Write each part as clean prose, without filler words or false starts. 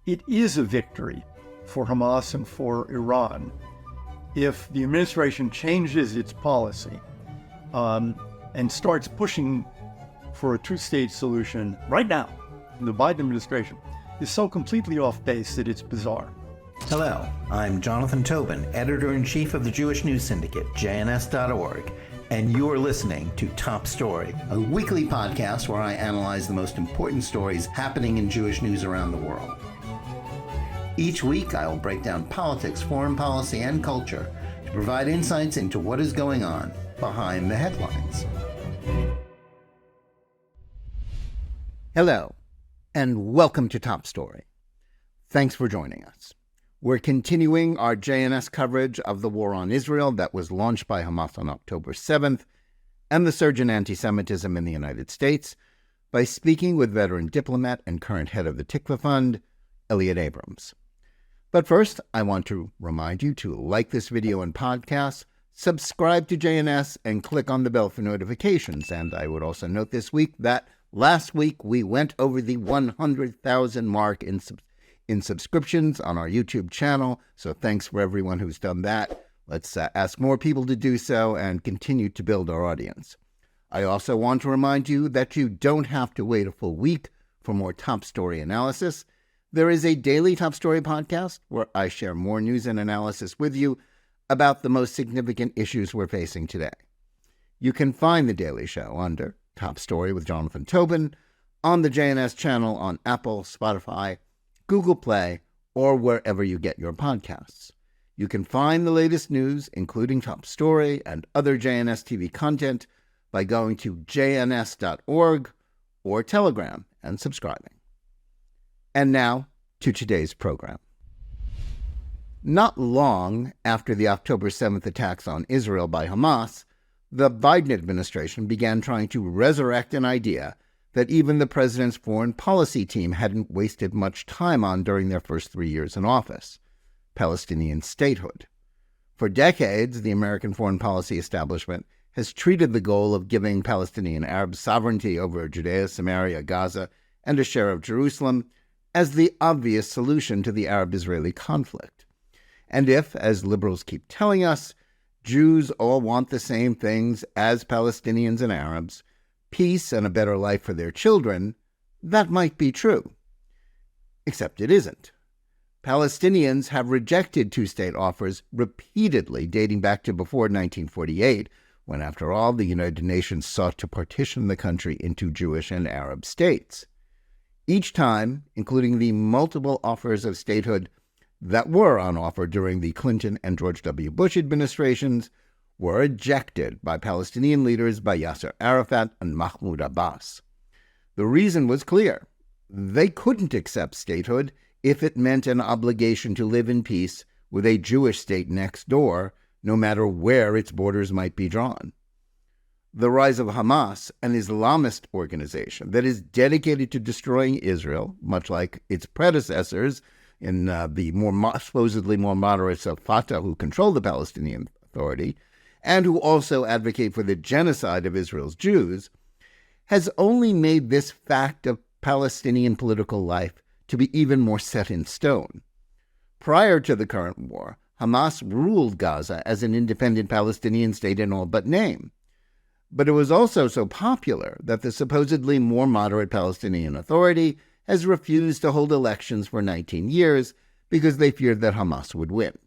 it is a victory for Hamas and for Iran if the administration changes its policy and starts pushing for a two-state solution right now. The Biden administration is so completely off base that it's bizarre. Hello, I'm Jonathan Tobin, editor-in-chief of the Jewish News Syndicate, JNS.org, and you're listening to Top Story, a weekly podcast where I analyze the most important stories happening in Jewish news around the world. Each week, I will break down politics, foreign policy, and culture to provide insights into what is going on behind the headlines. Hello, and welcome to Top Story. Thanks for joining us. We're continuing our JNS coverage of the war on Israel that was launched by Hamas on October 7th and the surge in anti-Semitism in the United States by speaking with veteran diplomat and current head of the Tikvah Fund, Elliott Abrams. But first, I want to remind you to like this video and podcast, subscribe to JNS, and click on the bell for notifications. And I would also note this week that last week we went over the 100,000 mark in subscriptions on our YouTube channel, so thanks for everyone who's done that. Let's ask more people to do so and continue to build our audience. I also want to remind you that you don't have to wait a full week for more Top Story analysis. There is a daily Top Story podcast where I share more news and analysis with you about the most significant issues we're facing today. You can find the daily show under Top Story with Jonathan Tobin on the JNS channel on Apple, Spotify, Google Play, or wherever you get your podcasts. You can find the latest news, including Top Story and other JNS TV content, by going to jns.org or Telegram and subscribing. And now to today's program. Not long after the October 7th attacks on Israel by Hamas, the Biden administration began trying to resurrect an idea that even the president's foreign policy team hadn't wasted much time on during their first 3 years in office: Palestinian statehood. For decades, the American foreign policy establishment has treated the goal of giving Palestinian Arabs sovereignty over Judea, Samaria, Gaza, and a share of Jerusalem as the obvious solution to the Arab-Israeli conflict. And if, as liberals keep telling us, Jews all want the same things as Palestinians and Arabs, peace and a better life for their children, that might be true. Except it isn't. Palestinians have rejected two-state offers repeatedly, dating back to before 1948, when, after all, the United Nations sought to partition the country into Jewish and Arab states. Each time, including the multiple offers of statehood that were on offer during the Clinton and George W. Bush administrations, were rejected by Palestinian leaders by Yasser Arafat and Mahmoud Abbas. The reason was clear. They couldn't accept statehood if it meant an obligation to live in peace with a Jewish state next door, no matter where its borders might be drawn. The rise of Hamas, an Islamist organization that is dedicated to destroying Israel, much like its predecessors in the supposedly more moderates of Fatah who control the Palestinian Authority, and who also advocate for the genocide of Israel's Jews, has only made this fact of Palestinian political life to be even more set in stone. Prior to the current war, Hamas ruled Gaza as an independent Palestinian state in all but name. But it was also so popular that the supposedly more moderate Palestinian Authority has refused to hold elections for 19 years because they feared that Hamas would win.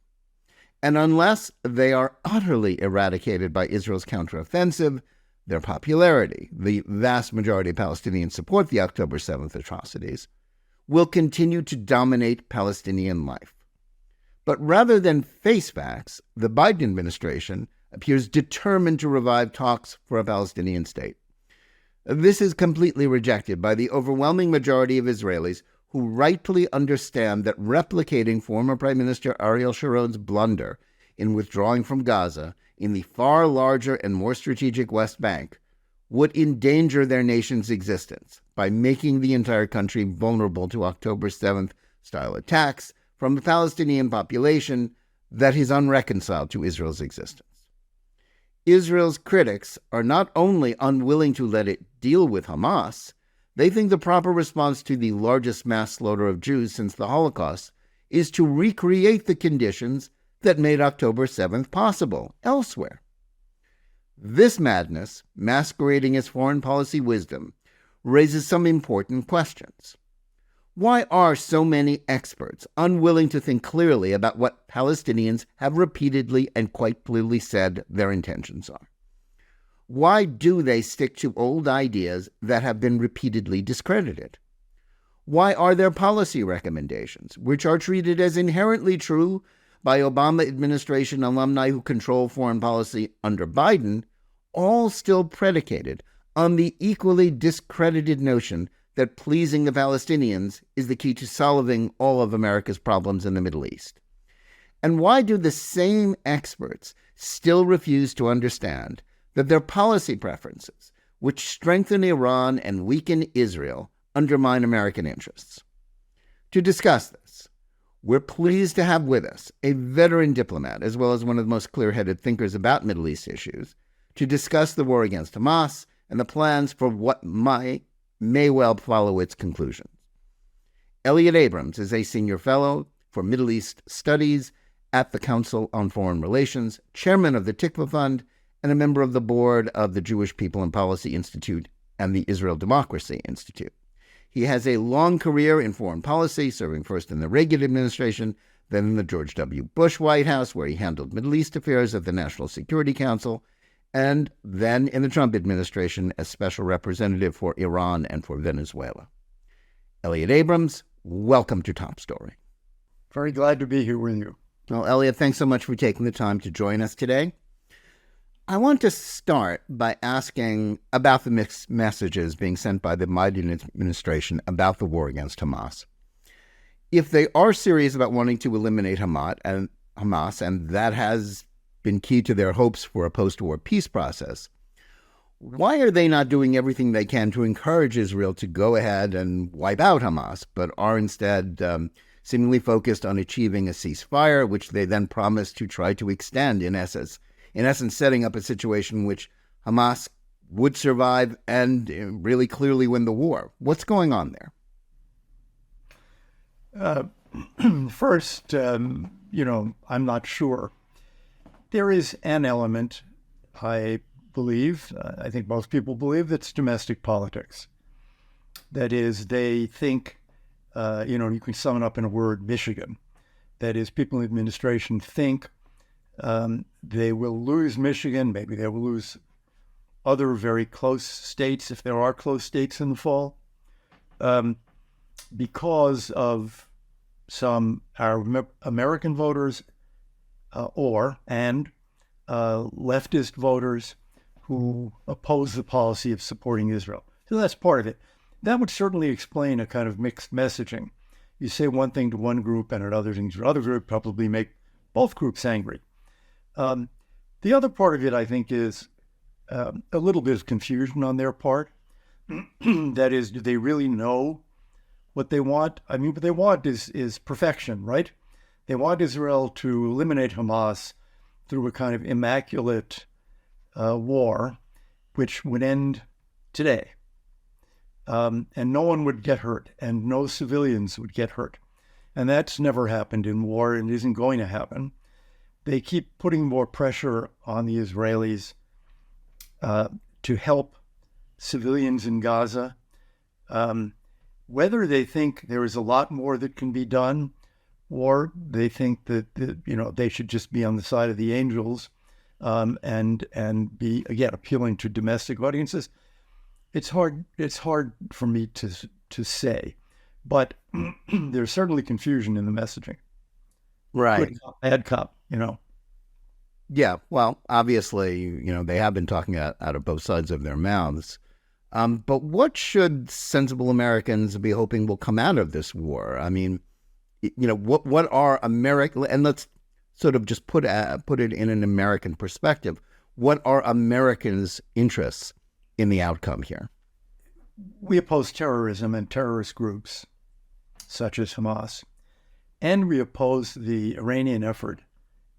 And unless they are utterly eradicated by Israel's counteroffensive, their popularity, the vast majority of Palestinians support the October 7th atrocities, will continue to dominate Palestinian life. But rather than face facts, the Biden administration appears determined to revive talks for a Palestinian state. This is completely rejected by the overwhelming majority of Israelis who rightfully understand that replicating former Prime Minister Ariel Sharon's blunder in withdrawing from Gaza in the far larger and more strategic West Bank would endanger their nation's existence by making the entire country vulnerable to October 7th-style attacks from a Palestinian population that is unreconciled to Israel's existence. Israel's critics are not only unwilling to let it deal with Hamas, They think the proper response to the largest mass slaughter of Jews since the Holocaust is to recreate the conditions that made October 7th possible elsewhere. This madness, masquerading as foreign policy wisdom, raises some important questions. Why are so many experts unwilling to think clearly about what Palestinians have repeatedly and quite clearly said their intentions are? Why do they stick to old ideas that have been repeatedly discredited? Why are their policy recommendations, which are treated as inherently true by Obama administration alumni who control foreign policy under Biden, all still predicated on the equally discredited notion that pleasing the Palestinians is the key to solving all of America's problems in the Middle East? And why do the same experts still refuse to understand that their policy preferences, which strengthen Iran and weaken Israel, undermine American interests? To discuss this, we're pleased to have with us a veteran diplomat, as well as one of the most clear-headed thinkers about Middle East issues, to discuss the war against Hamas and the plans for what may well follow its conclusions. Elliott Abrams is a senior fellow for Middle East Studies at the Council on Foreign Relations, chairman of the Tikvah Fund, and a member of the board of the Jewish People and Policy Institute and the Israel Democracy Institute. He has a long career in foreign policy, serving first in the Reagan administration, then in the George W. Bush White House, where he handled Middle East affairs at the National Security Council, and then in the Trump administration as special representative for Iran and for Venezuela. Elliott Abrams, welcome to Top Story. Very glad to be here with you. Well, Elliott, thanks so much for taking the time to join us today. I want to start by asking about the mixed messages being sent by the Biden administration about the war against Hamas. If they are serious about wanting to eliminate Hamas, and that has been key to their hopes for a post-war peace process, why are they not doing everything they can to encourage Israel to go ahead and wipe out Hamas, but are instead seemingly focused on achieving a ceasefire, which they then promise to try to extend, in essence setting up a situation in which Hamas would survive and really clearly win the war? What's going on there? First, I'm not sure. There is an element, I believe, I think most people believe, that's domestic politics. That is, they think, you can sum it up in a word, Michigan. That is, people in the administration think they will lose Michigan, maybe they will lose other very close states, if there are close states in the fall, because of some American voters and leftist voters who oppose the policy of supporting Israel. So that's part of it. That would certainly explain a kind of mixed messaging. You say one thing to one group and another thing to another group, probably make both groups angry. The other part of it, I think, is a little bit of confusion on their part. That is, do they really know what they want? I mean, what they want is perfection, right? They want Israel to eliminate Hamas through a kind of immaculate war, which would end today. And no one would get hurt, and no civilians would get hurt. And that's never happened in war and isn't going to happen. They keep putting more pressure on the Israelis to help civilians in Gaza. Whether they think there is a lot more that can be done, or they think that they should just be on the side of the angels and be, again, appealing to domestic audiences, it's hard for me to say. But there's certainly confusion in the messaging. Right. Good cop, bad cop, Yeah, well, obviously, they have been talking out of both sides of their mouths. But what should sensible Americans be hoping will come out of this war? I mean, what are American, and let's sort of just put it in an American perspective. What are Americans' interests in the outcome here? We oppose terrorism and terrorist groups such as Hamas, and we oppose the Iranian effort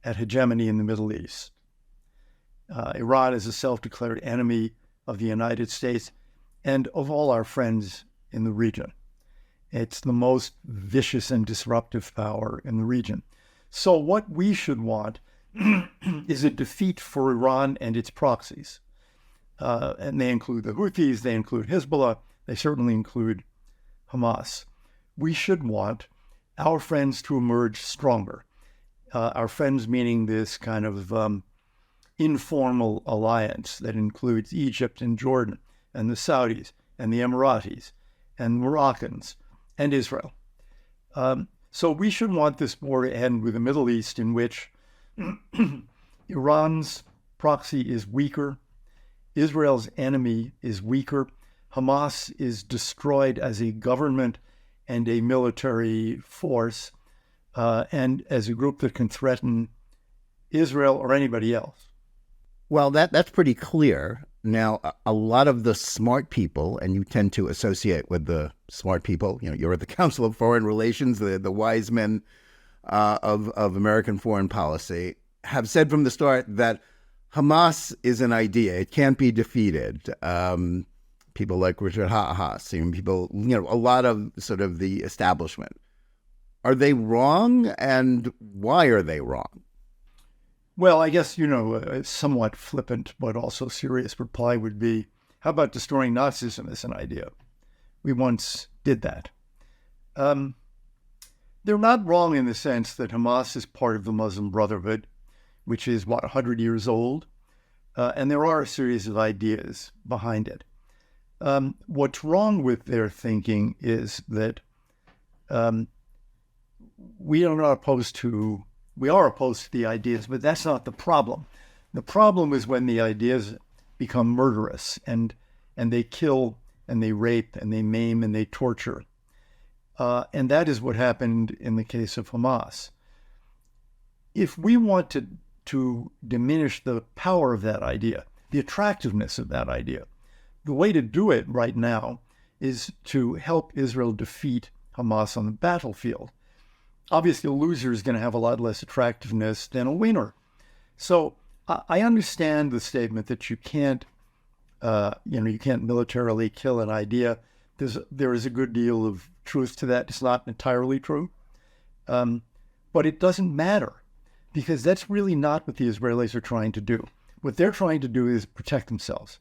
at hegemony in the Middle East. Iran is a self-declared enemy of the United States and of all our friends in the region. It's the most vicious and disruptive power in the region. So what we should want is a defeat for Iran and its proxies. And they include the Houthis, they include Hezbollah, they certainly include Hamas. We should want our friends to emerge stronger. Our friends meaning this kind of informal alliance that includes Egypt and Jordan and the Saudis and the Emiratis and Moroccans and Israel. So we should want this war to end with a Middle East in which Iran's proxy is weaker, Israel's enemy is weaker, Hamas is destroyed as a government and a military force, and as a group that can threaten Israel or anybody else. Well, that's pretty clear. Now, a lot of the smart people, and you tend to associate with the smart people, you're at the Council of Foreign Relations, the wise men of American foreign policy, have said from the start that Hamas is an idea. It can't be defeated. People like Richard Haas, people, a lot of sort of the establishment. Are they wrong, and why are they wrong? Well, I guess, a somewhat flippant but also serious reply would be, how about destroying Nazism as an idea? We once did that. They're not wrong in the sense that Hamas is part of the Muslim Brotherhood, which is, 100 years old, and there are a series of ideas behind it. What's wrong with their thinking is that we are opposed to the ideas, but that's not the problem. The problem is when the ideas become murderous and they kill and they rape and they maim and they torture. And that is what happened in the case of Hamas. If we want to diminish the power of that idea, the attractiveness of that idea, the way to do it right now is to help Israel defeat Hamas on the battlefield. Obviously, a loser is going to have a lot less attractiveness than a winner. So I understand the statement that you can't militarily kill an idea. There is a good deal of truth to that. It's not entirely true. But it doesn't matter, because that's really not what the Israelis are trying to do. What they're trying to do is protect themselves.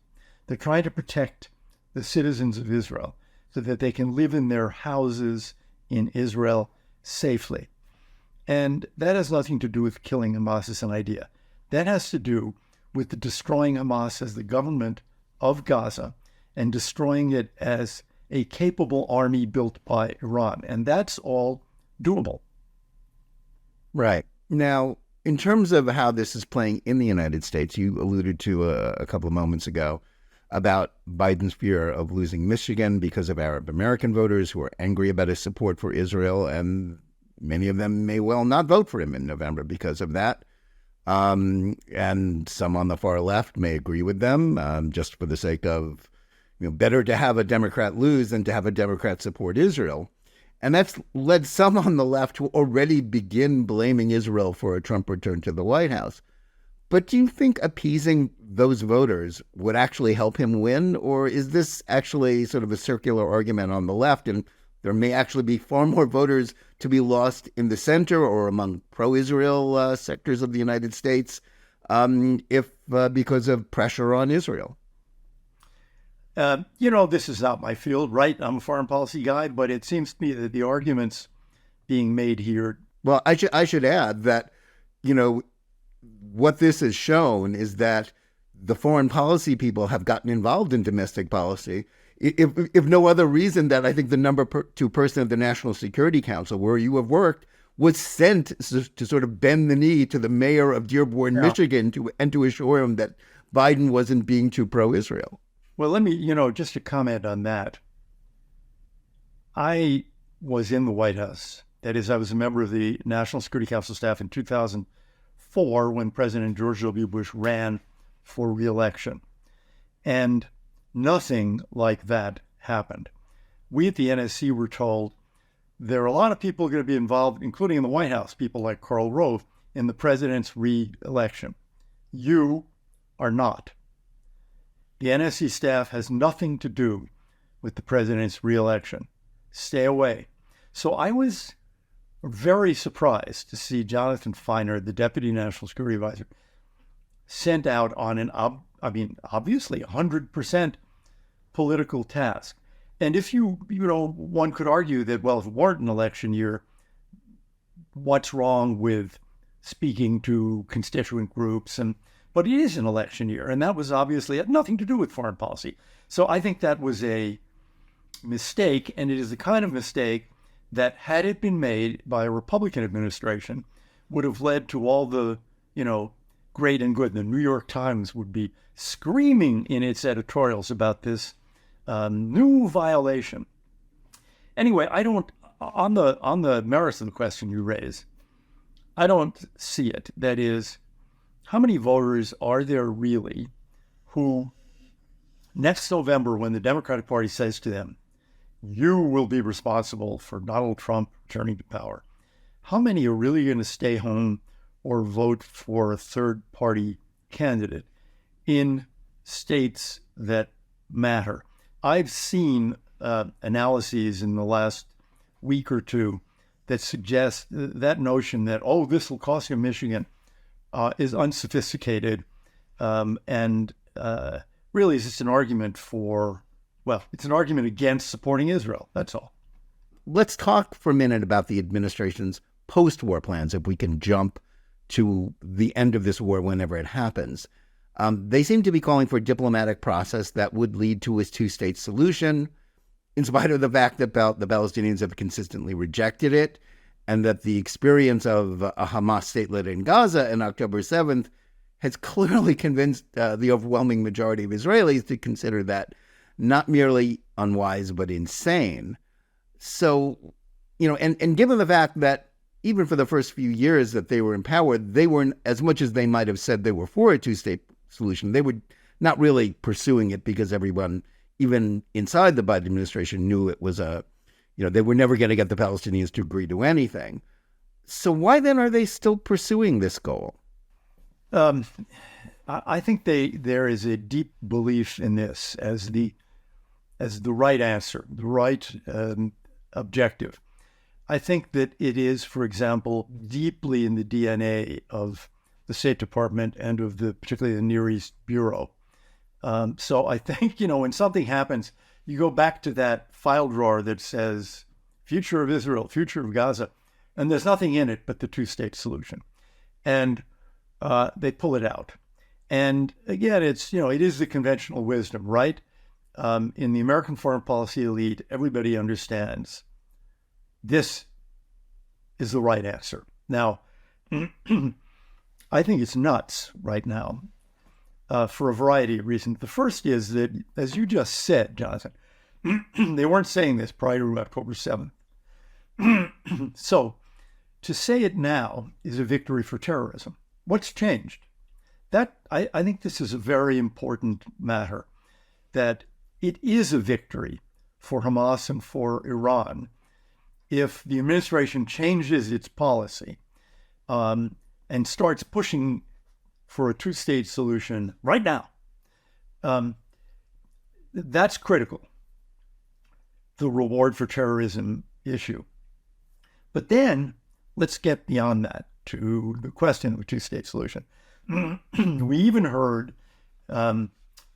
They're trying to protect the citizens of Israel so that they can live in their houses in Israel safely. And that has nothing to do with killing Hamas as an idea. That has to do with the destroying Hamas as the government of Gaza and destroying it as a capable army built by Iran. And that's all doable. Right. Now, in terms of how this is playing in the United States, you alluded to a couple of moments ago about Biden's fear of losing Michigan because of Arab American voters who are angry about his support for Israel, and many of them may well not vote for him in November because of that. And some on the far left may agree with them, just for the sake of, better to have a Democrat lose than to have a Democrat support Israel. And that's led some on the left to already begin blaming Israel for a Trump return to the White House. But do you think appeasing those voters would actually help him win? Or is this actually sort of a circular argument on the left, and there may actually be far more voters to be lost in the center or among pro-Israel sectors of the United States because of pressure on Israel? This is not my field, right? I'm a foreign policy guy, but it seems to me that the arguments being made here. Well, I should add that, what this has shown is that the foreign policy people have gotten involved in domestic policy. If no other reason, that I think the number two person of the National Security Council, where you have worked, was sent to sort of bend the knee to the mayor of Dearborn, Michigan, to assure him that Biden wasn't being too pro-Israel. Well, let me, just to comment on that. I was in the White House. That is, I was a member of the National Security Council staff in 2004 when President George W. Bush ran for re-election. And nothing like that happened. We at the NSC were told there are a lot of people going to be involved, including in the White House, people like Karl Rove, in the president's re-election. You are not. The NSC staff has nothing to do with the president's reelection. Stay away. So I was very surprised to see Jonathan Feiner, the Deputy National Security Advisor, sent out on an, obviously 100% political task. And if one could argue that, well, if it weren't an election year, what's wrong with speaking to constituent groups? But it is an election year, and that was obviously had nothing to do with foreign policy. So I think that was a mistake, and it is the kind of mistake that, had it been made by a Republican administration, would have led to all the, great and good. The New York Times would be screaming in its editorials about this new violation. Anyway, I don't, on the merits of the question you raise, I don't see it. That is, how many voters are there really who next November, when the Democratic Party says to them, you will be responsible for Donald Trump returning to power, how many are really going to stay home or vote for a third-party candidate in states that matter? I've seen analyses in the last week or two that suggest that notion that, this will cost you Michigan, is unsophisticated and really is just an argument it's an argument against supporting Israel. That's all. Let's talk for a minute about the administration's post-war plans, if we can jump to the end of this war whenever it happens. They seem to be calling for a diplomatic process that would lead to a two-state solution, in spite of the fact that the Palestinians have consistently rejected it, and that the experience of a Hamas statelet in Gaza on October 7th has clearly convinced the overwhelming majority of Israelis to consider that not merely unwise, but insane. So, and given the fact that even for the first few years that they were in power, they weren't, as much as they might have said they were for a two-state solution, they were not really pursuing it, because everyone, even inside the Biden administration, knew it was they were never going to get the Palestinians to agree to anything. So why then are they still pursuing this goal? I think there is a deep belief in this as the right answer, the right objective. I think that it is, for example, deeply in the DNA of the State Department and of particularly the Near East Bureau. So I think, when something happens, you go back to that file drawer that says future of Israel, future of Gaza, and there's nothing in it but the two-state solution. And they pull it out. And again, it is the conventional wisdom, right? In the American foreign policy elite, everybody understands this is the right answer. Now, I think it's nuts right now for a variety of reasons. The first is that, as you just said, Jonathan, they weren't saying this prior to October 7th. So to say it now is a victory for terrorism. What's changed? I think this is a very important matter, that it is a victory for Hamas and for Iran if the administration changes its policy and starts pushing for a two-state solution right now. That's critical, the reward for terrorism issue. But then let's get beyond that to the question of a two-state solution. We even heard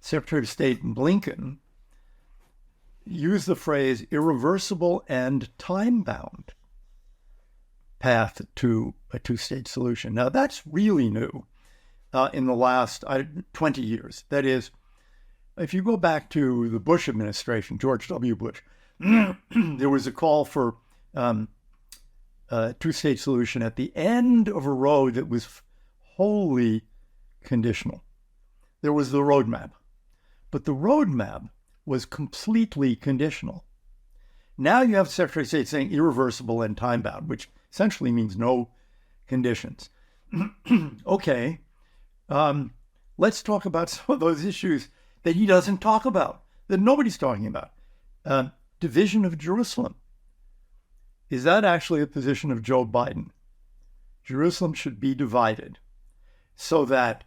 Secretary of State Blinken use the phrase irreversible and time-bound path to a two-state solution. Now, that's really new in the last 20 years. That is, if you go back to the Bush administration, George W. Bush, there was a call for a two-state solution at the end of a road that was wholly conditional. There was the roadmap, but the roadmap was completely conditional. Now you have Secretary of State saying irreversible and time-bound, which essentially means no conditions. Okay, let's talk about some of those issues that he doesn't talk about, that nobody's talking about. Division of Jerusalem. Is that actually a position of Joe Biden? Jerusalem should be divided so that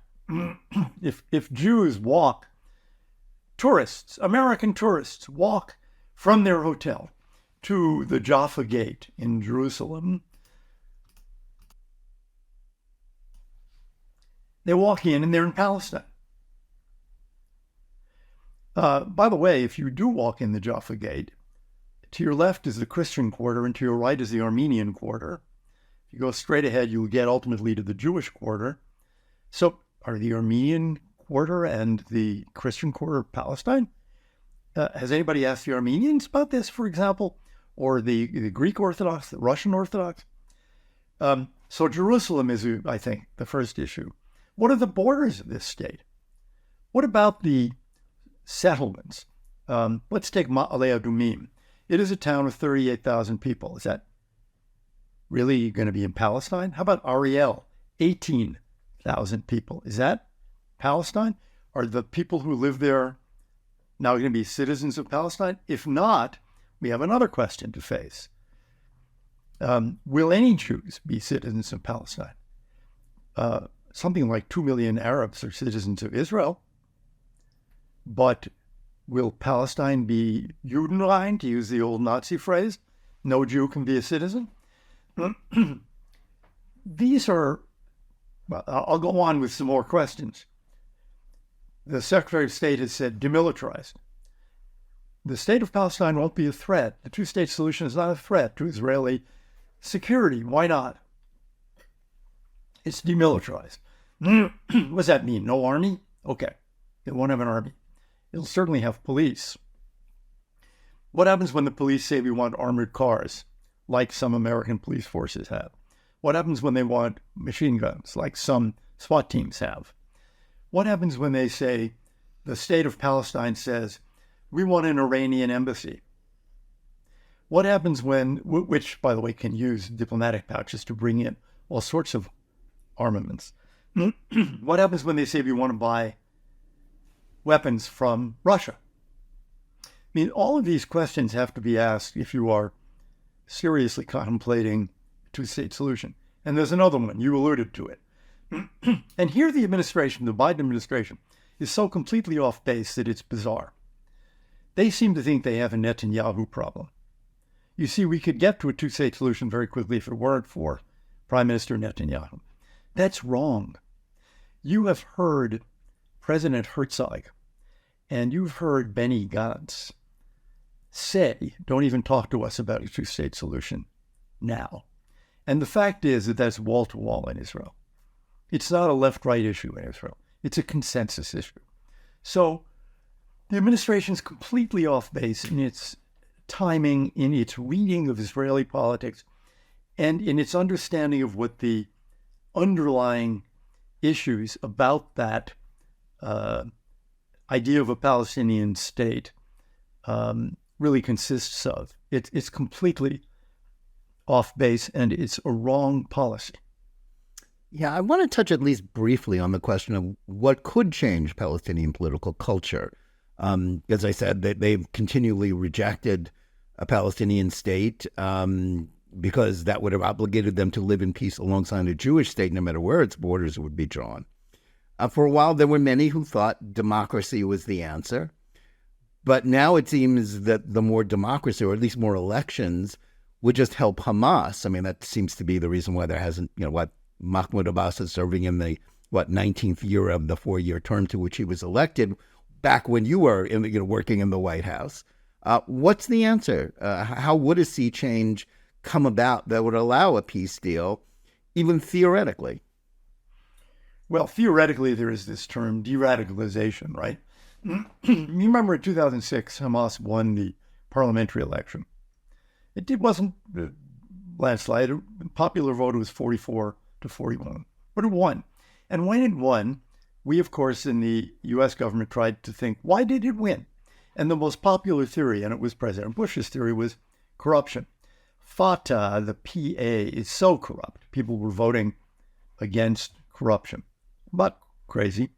if Jews walk, tourists, American tourists walk from their hotel to the Jaffa Gate in Jerusalem. They walk in and they're in Palestine. By the way, if you do walk in the Jaffa Gate, to your left is the Christian quarter and to your right is the Armenian quarter. If you go straight ahead, you'll get ultimately to the Jewish quarter. So are the Armenian quarter and the Christian quarter of Palestine? Has anybody asked the Armenians about this, for example, or the Greek Orthodox, the Russian Orthodox? So Jerusalem is, I think, the first issue. What are the borders of this state? What about the settlements? Let's take Ma'ale Adumim. It is a town of 38,000 people. Is that really going to be in Palestine? How about Ariel? 18,000 people. Is that Palestine? Are the people who live there now going to be citizens of Palestine? If not, we have another question to face. Will any Jews be citizens of Palestine? Something like 2 million Arabs are citizens of Israel. But will Palestine be Judenrein, to use the old Nazi phrase? No Jew can be a citizen? These are, well, I'll go on with some more questions. The Secretary of State has said demilitarized. The state of Palestine won't be a threat. The two-state solution is not a threat to Israeli security. Why not? It's demilitarized. What does that mean? No army? Okay. It won't have an army. It'll certainly have police. What happens when the police say we want armored cars, like some American police forces have? What happens when they want machine guns, like some SWAT teams have? What happens when they say, the state of Palestine says, we want an Iranian embassy? What happens when, which, by the way, can use diplomatic pouches to bring in all sorts of armaments? What happens when they say we want to buy weapons from Russia? I mean, all of these questions have to be asked if you are seriously contemplating a two-state solution. And there's another one, you alluded to it. And here the administration, the Biden administration, is so completely off base that it's bizarre. They seem to think they have a Netanyahu problem. You see, we could get to a two-state solution very quickly if it weren't for Prime Minister Netanyahu. That's wrong. You have heard President Herzog and you've heard Benny Gantz say, don't even talk to us about a two-state solution now. And the fact is that that's wall-to-wall in Israel. It's not a left-right issue in Israel. It's a consensus issue. So the administration's completely off base in its timing, in its reading of Israeli politics, and in its understanding of what the underlying issues about that idea of a Palestinian state really consists of. It's completely off base, and it's a wrong policy. Yeah, I want to touch at least briefly on the question of what could change Palestinian political culture. As I said, they've continually rejected a Palestinian state because that would have obligated them to live in peace alongside a Jewish state, no matter where its borders would be drawn. For a while, there were many who thought democracy was the answer. But now it seems that the more democracy, or at least more elections, would just help Hamas. I mean, that seems to be the reason why there hasn't, Mahmoud Abbas is serving in the, 19th year of the 4-year term to which he was elected back when you were working in the White House. What's the answer? How would a sea change come about that would allow a peace deal, even theoretically? Well, theoretically, there is this term de-radicalization, right? You remember in 2006, Hamas won the parliamentary election. It wasn't a landslide. The popular vote was 44-41, but it won. And when it won, we, of course, in the U.S. government tried to think, why did it win? And the most popular theory, and it was President Bush's theory, was corruption. Fatah, the PA, is so corrupt. People were voting against corruption. But crazy.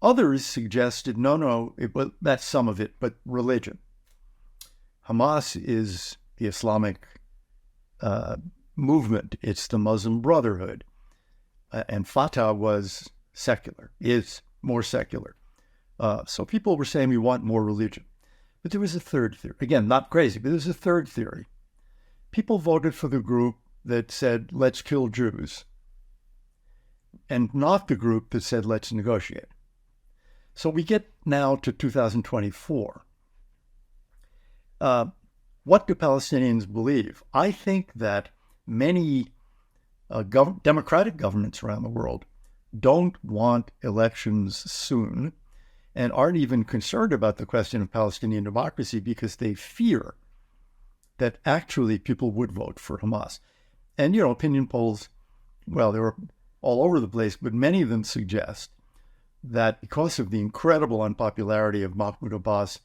Others suggested, no, that's some of it, but religion. Hamas is the Islamic movement. It's the Muslim Brotherhood. And Fatah was secular, is more secular. So people were saying we want more religion. But there was a third theory. Again, not crazy, but there's a third theory. People voted for the group that said, let's kill Jews, and not the group that said, let's negotiate. So we get now to 2024. What do Palestinians believe? I think that many democratic governments around the world don't want elections soon and aren't even concerned about the question of Palestinian democracy because they fear that actually people would vote for Hamas. And, opinion polls, well, they were all over the place, but many of them suggest that because of the incredible unpopularity of Mahmoud Abbas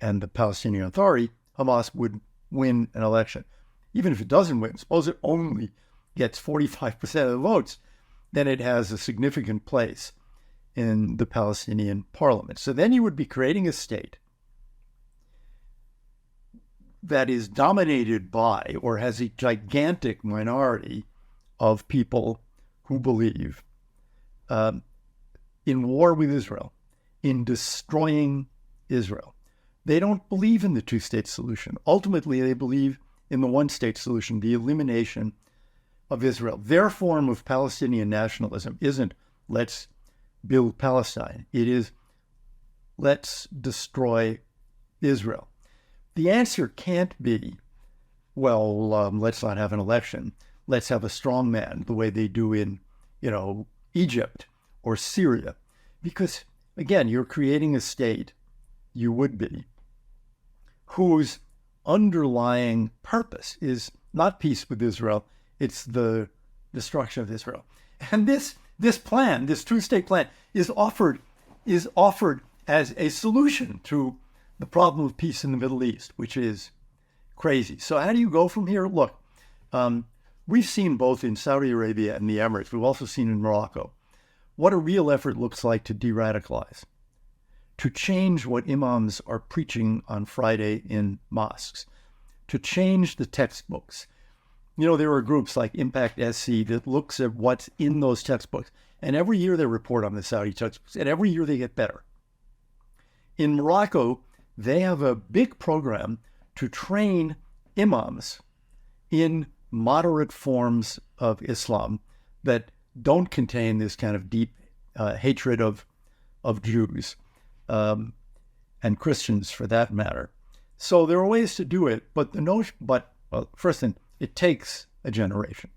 and the Palestinian Authority, Hamas would win an election. Even if it doesn't win, suppose it only gets 45% of the votes, then it has a significant place in the Palestinian parliament. So then you would be creating a state that is dominated by or has a gigantic minority of people who believe in war with Israel, in destroying Israel. They don't believe in the two-state solution. Ultimately, they believe in the one-state solution, the elimination of Israel. Their form of Palestinian nationalism isn't let's build Palestine. It is let's destroy Israel. The answer can't be, well, let's not have an election. Let's have a strong man the way they do in, Egypt or Syria. Because, again, you're creating a state, you would be, whose underlying purpose is not peace with Israel, it's the destruction of Israel. And this plan, this two-state plan, is offered as a solution to the problem of peace in the Middle East, which is crazy. So how do you go from here? Look, we've seen both in Saudi Arabia and the Emirates, we've also seen in Morocco, what a real effort looks like to de-radicalize, to change what imams are preaching on Friday in mosques, to change the textbooks. There are groups like Impact SC that looks at what's in those textbooks, and every year they report on the Saudi textbooks, and every year they get better. In Morocco, they have a big program to train imams in moderate forms of Islam that don't contain this kind of deep hatred of Jews and Christians, for that matter. So there are ways to do it, but first thing, it takes a generation.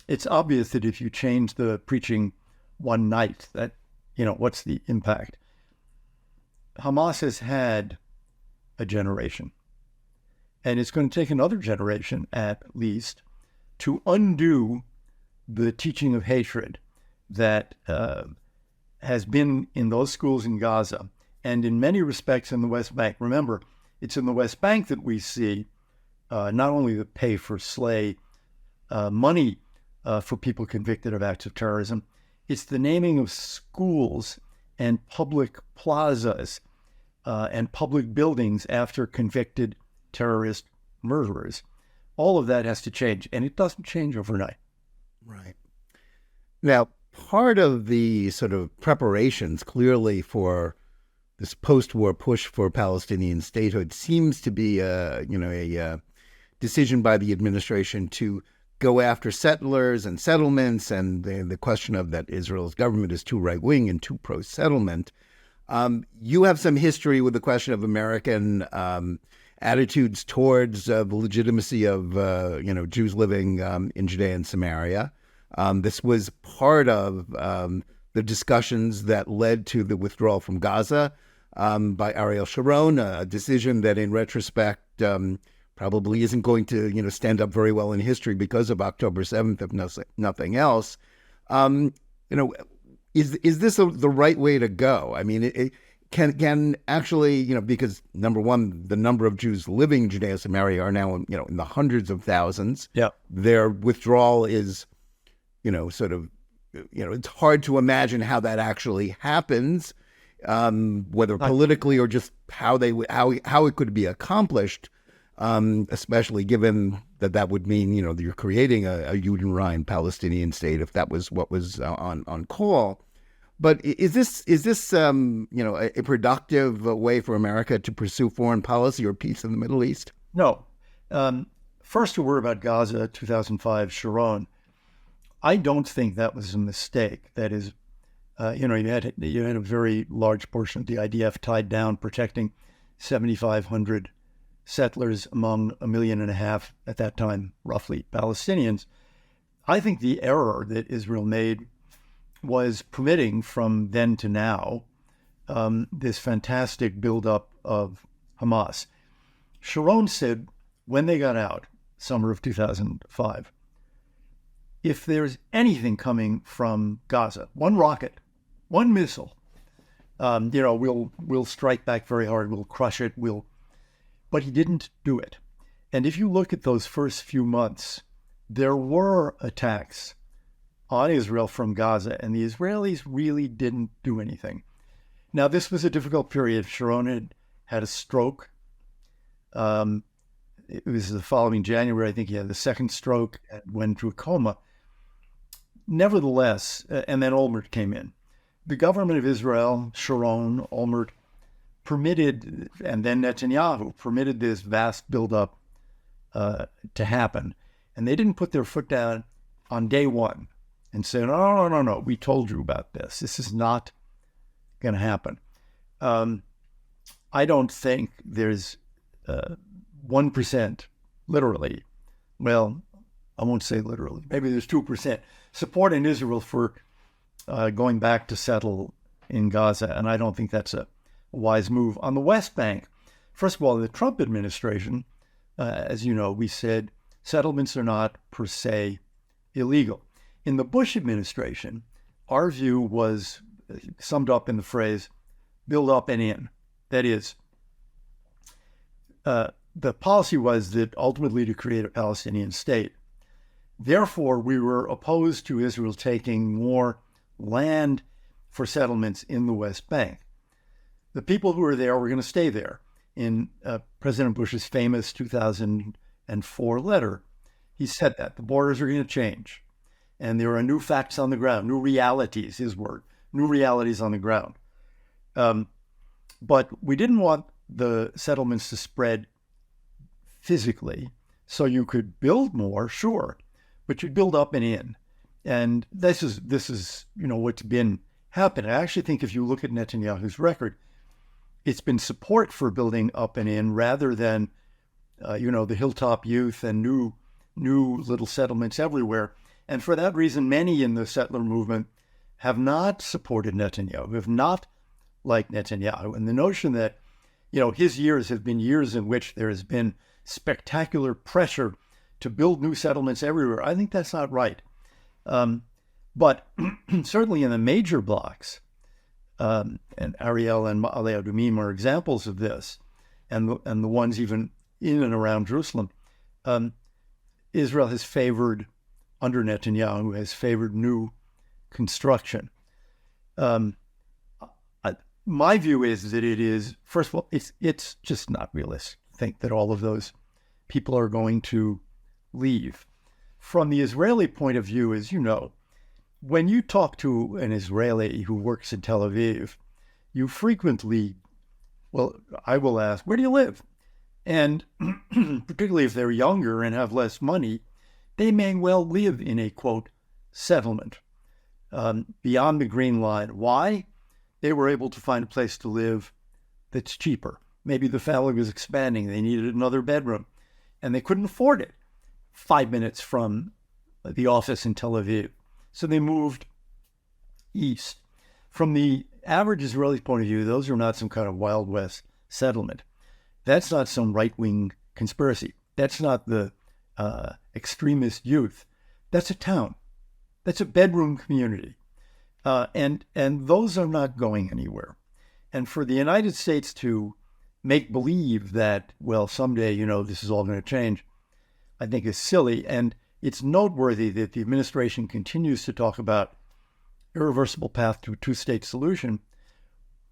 It's obvious that if you change the preaching one night, that what's the impact? Hamas has had a generation, and it's going to take another generation at least to undo the teaching of hatred that has been in those schools in Gaza and in many respects in the West Bank. Remember, it's in the West Bank that we see not only the pay for slay money for people convicted of acts of terrorism, it's the naming of schools and public plazas and public buildings after convicted terrorist murderers. All of that has to change, and it doesn't change overnight. Right. Now, part of the sort of preparations clearly for this post-war push for Palestinian statehood seems to be a decision by the administration to go after settlers and settlements, and the question of that Israel's government is too right-wing and too pro-settlement. You have some history with the question of American attitudes towards the legitimacy of Jews living in Judea and Samaria. This was part of the discussions that led to the withdrawal from Gaza by Ariel Sharon, a decision that in retrospect probably isn't going to stand up very well in history because of October 7th, if nothing else. Is this the right way to go? I mean, it can actually, because number one, the number of Jews living in Judea and Samaria are now, in the hundreds of thousands. Yeah. Their withdrawal is, it's hard to imagine how that actually happens, whether politically or just how it could be accomplished, especially given that would mean, you're creating a Judenrein Palestinian state if that was what was on call. But is this a productive way for America to pursue foreign policy or peace in the Middle East? No. First, a word about Gaza, 2005, Sharon. I don't think that was a mistake. That is, you had a very large portion of the IDF tied down, protecting 7,500 settlers among 1.5 million at that time, roughly, Palestinians. I think the error that Israel made was permitting from then to now this fantastic buildup of Hamas. Sharon said when they got out, summer of 2005, if there's anything coming from Gaza, one rocket, one missile, we'll strike back very hard, we'll crush it, but he didn't do it. And if you look at those first few months, there were attacks on Israel from Gaza, and the Israelis really didn't do anything. Now, this was a difficult period. Sharon had a stroke. It was the following January, I think he had the second stroke and went to a coma. Nevertheless, and then Olmert came in. The government of Israel, Sharon, Olmert, permitted, and then Netanyahu, permitted this vast buildup to happen. And they didn't put their foot down on day one and say, no, we told you about this. This is not going to happen. I don't think there's 1%, literally, well, I won't say literally, maybe there's 2% support in Israel for going back to settle in Gaza, and I don't think that's a wise move. On the West Bank, first of all, the Trump administration, as you know, we said settlements are not per se illegal. In the Bush administration, our view was summed up in the phrase, build up and in. That is, the policy was that ultimately to create a Palestinian state. Therefore, we were opposed to Israel taking more land for settlements in the West Bank. The people who were there were going to stay there. In President Bush's famous 2004 letter, he said that the borders are going to change. And there are new facts on the ground, new realities, his word, new realities on the ground. But we didn't want the settlements to spread physically. So you could build more, sure, but you'd build up and in. And this is what's been happening. I actually think if you look at Netanyahu's record, it's been support for building up and in rather than, the hilltop youth and new little settlements everywhere. And for that reason, many in the settler movement have not supported Netanyahu, have not liked Netanyahu. And the notion that, his years have been years in which there has been spectacular pressure to build new settlements everywhere, I think that's not right. But certainly in the major blocks, and Ariel and Ma'ale Adumim are examples of this, and the ones even in and around Jerusalem, Israel has favored, under Netanyahu, has favored new construction. My view is that it is, first of all, it's just not realistic to think that all of those people are going to leave. From the Israeli point of view, as you know, when you talk to an Israeli who works in Tel Aviv, you frequently, I will ask, where do you live? And particularly if they're younger and have less money, they may well live in a, quote, settlement beyond the Green Line. Why? They were able to find a place to live that's cheaper. Maybe the family was expanding. They needed another bedroom, and they couldn't afford it 5 minutes from the office in Tel Aviv. So they moved east. From the average Israeli point of view, those are not some kind of Wild West settlement. That's not some right-wing conspiracy. That's not the extremist youth. That's a town. That's a bedroom community. And those are not going anywhere. And for the United States to make believe that, someday, this is all going to change, I think is silly. And it's noteworthy that the administration continues to talk about irreversible path to a two-state solution,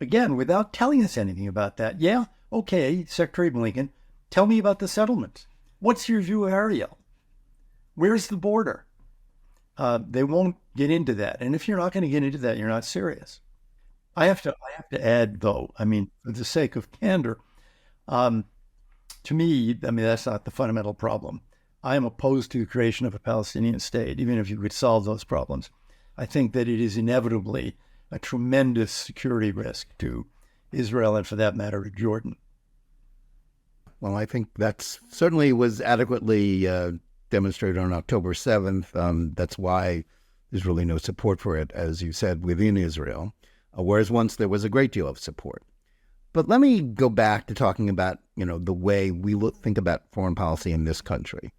again, without telling us anything about that. Yeah, okay, Secretary Blinken, tell me about the settlements. What's your view of Ariel? Where's the border? they won't get into that. And if you're not going to get into that, you're not serious. I have to add, though, I mean, for the sake of candor, um, to me, I mean, that's not the fundamental problem. I am opposed to the creation of a Palestinian state, even if you could solve those problems. I think that it is inevitably a tremendous security risk to Israel and, for that matter, to Jordan. Well, I think that certainly was adequately demonstrated on October 7th. That's why there's really no support for it, as you said, within Israel, whereas once there was a great deal of support. But let me go back to talking about, the way we think about foreign policy in this country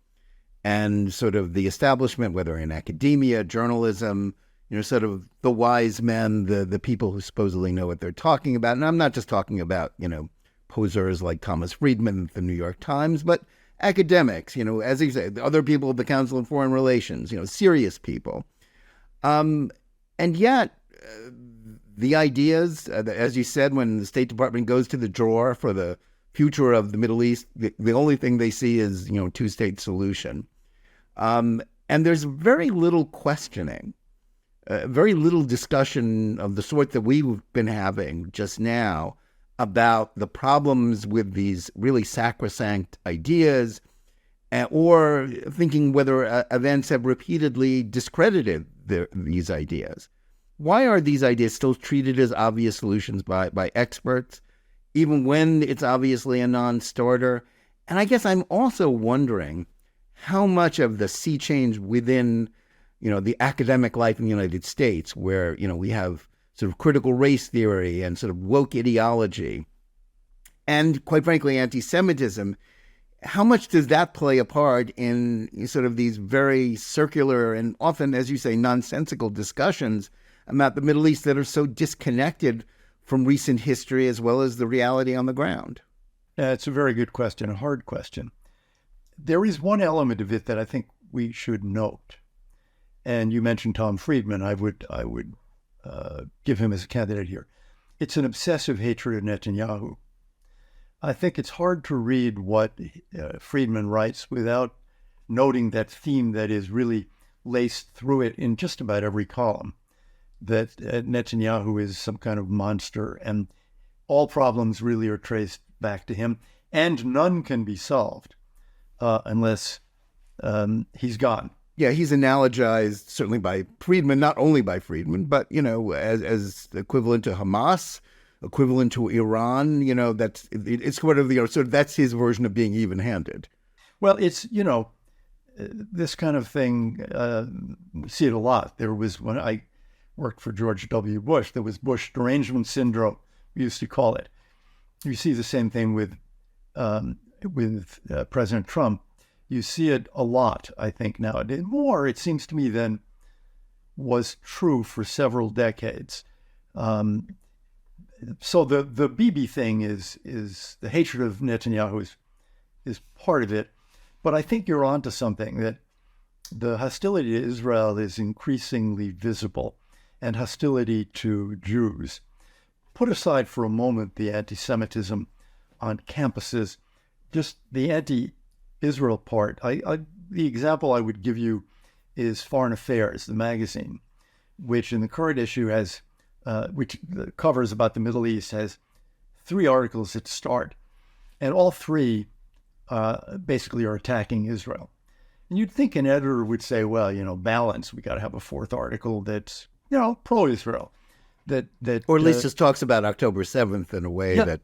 and sort of the establishment, whether in academia, journalism, sort of the wise men, the people who supposedly know what they're talking about. And I'm not just talking about, posers like Thomas Friedman at the New York Times, but academics, as you say, other people of the Council on Foreign Relations, serious people. And yet, the ideas, as you said, when the State Department goes to the drawer for the future of the Middle East, the only thing they see is, two-state solution. And there's very little questioning, very little discussion of the sort that we've been having just now about the problems with these really sacrosanct ideas, or thinking whether events have repeatedly discredited these ideas. Why are these ideas still treated as obvious solutions by experts, even when it's obviously a non-starter? And I guess I'm also wondering how much of the sea change within, the academic life in the United States, where, we have sort of critical race theory and sort of woke ideology, and quite frankly, anti-Semitism, how much does that play a part in sort of these very circular and often, as you say, nonsensical discussions about the Middle East that are so disconnected from recent history as well as the reality on the ground? Yeah, it's a very good question, a hard question. There is one element of it that I think we should note. And you mentioned Tom Friedman. I would give him as a candidate here. It's an obsessive hatred of Netanyahu. I think it's hard to read what Friedman writes without noting that theme that is really laced through it in just about every column, that Netanyahu is some kind of monster and all problems really are traced back to him, and none can be solved unless he's gone. Yeah, he's analogized certainly by Friedman, not only by Friedman, but, as equivalent to Hamas, equivalent to Iran, it's sort of, that's his version of being even-handed. Well, it's, this kind of thing, we see it a lot. There was, when I worked for George W. Bush, there was Bush derangement syndrome, we used to call it. You see the same thing with President Trump. You see it a lot, I think, nowadays. More, it seems to me, than was true for several decades. So the Bibi thing is the hatred of Netanyahu is part of it. But I think you're onto something, that the hostility to Israel is increasingly visible, and hostility to Jews. Put aside for a moment the anti-Semitism on campuses, just the anti-Israel part. The example I would give you is Foreign Affairs, the magazine, which in the current issue has, which covers about the Middle East, has 3 articles at start, and all 3 basically are attacking Israel. And you'd think an editor would say, well, balance, we got to have a 4th article that's, pro-Israel. That or at least just talks about October 7th in a way that...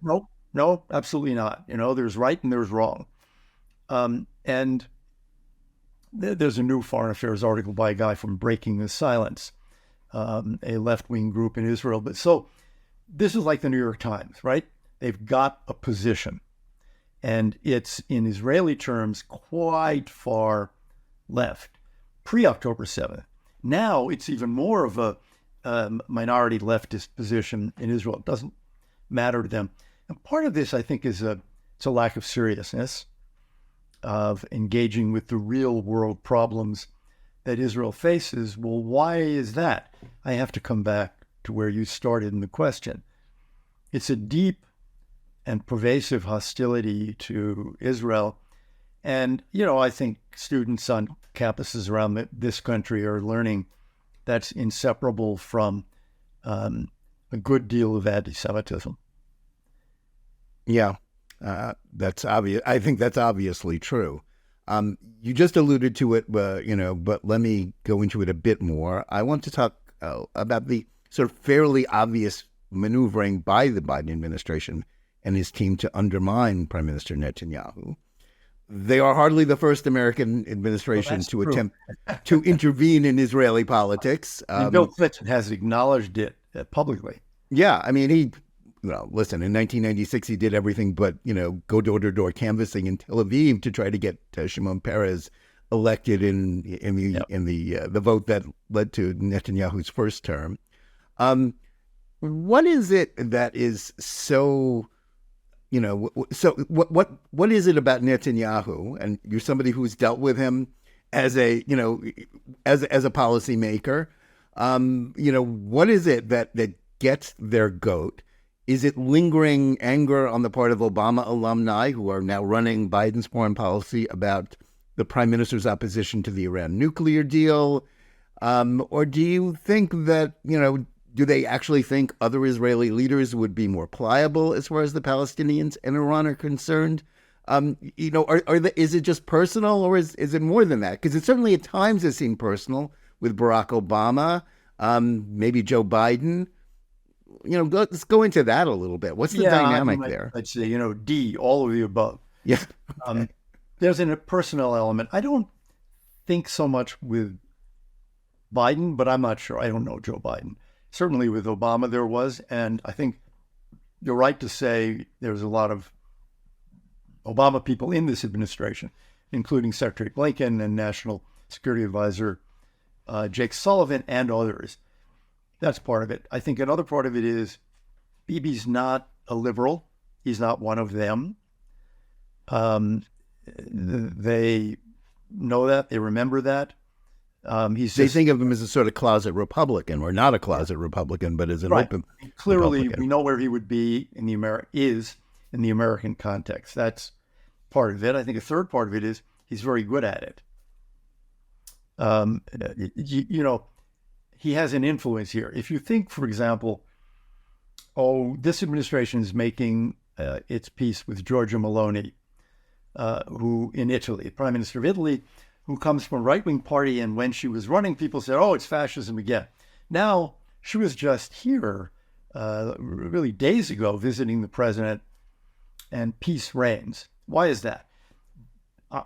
No, absolutely not. There's right and there's wrong. And there's a new Foreign Affairs article by a guy from Breaking the Silence, a left-wing group in Israel. But so this is like the New York Times, right? They've got a position, and it's, in Israeli terms, quite far left, pre-October 7th. Now it's even more of a minority leftist position in Israel. It doesn't matter to them. And part of this, I think, it's a lack of seriousness of engaging with the real world problems that Israel faces. Well, why is that? I have to come back to where you started in the question. It's a deep and pervasive hostility to Israel And, I think students on campuses around this country are learning that's inseparable from a good deal of anti-Semitism. Yeah, that's obvious. I think that's obviously true. You just alluded to it, but let me go into it a bit more. I want to talk about the sort of fairly obvious maneuvering by the Biden administration and his team to undermine Prime Minister Netanyahu. They are hardly the first American administration to attempt to intervene in Israeli politics. Bill Clinton has acknowledged it publicly. Yeah, I mean, listen, in 1996, he did everything but, go door-to-door canvassing in Tel Aviv to try to get Shimon Peres elected in the vote that led to Netanyahu's first term. What is it that is so... so what is it about Netanyahu? And you're somebody who's dealt with him as a policymaker. What is it that gets their goat? Is it lingering anger on the part of Obama alumni who are now running Biden's foreign policy about the prime minister's opposition to the Iran nuclear deal? Or do you think that, do they actually think other Israeli leaders would be more pliable as far as the Palestinians and Iran are concerned? Is it just personal, or is it more than that? Because it certainly at times has seemed personal with Barack Obama, maybe Joe Biden. Let's go into that a little bit. What's the dynamic there? I'd say, D, all of the above. Yeah. There's a personnel element. I don't think so much with Biden, but I'm not sure. I don't know Joe Biden. Certainly with Obama there was, and I think you're right to say there's a lot of Obama people in this administration, including Secretary Blinken and National Security Advisor Jake Sullivan and others. That's part of it. I think another part of it is Bibi's not a liberal. He's not one of them. They know that. They remember that. They think of him as a sort of closet Republican, or not a closet Republican, but as an open Clearly, Republican. We know where he would be in the American context. That's part of it. I think a third part of it is he's very good at it. He has an influence here. If you think, for example, this administration is making its peace with Giorgia Meloni, who in Italy, Prime Minister of Italy, who comes from a right-wing party, and when she was running, people said, it's fascism again. Now, she was just here, really days ago, visiting the president, and peace reigns. Why is that?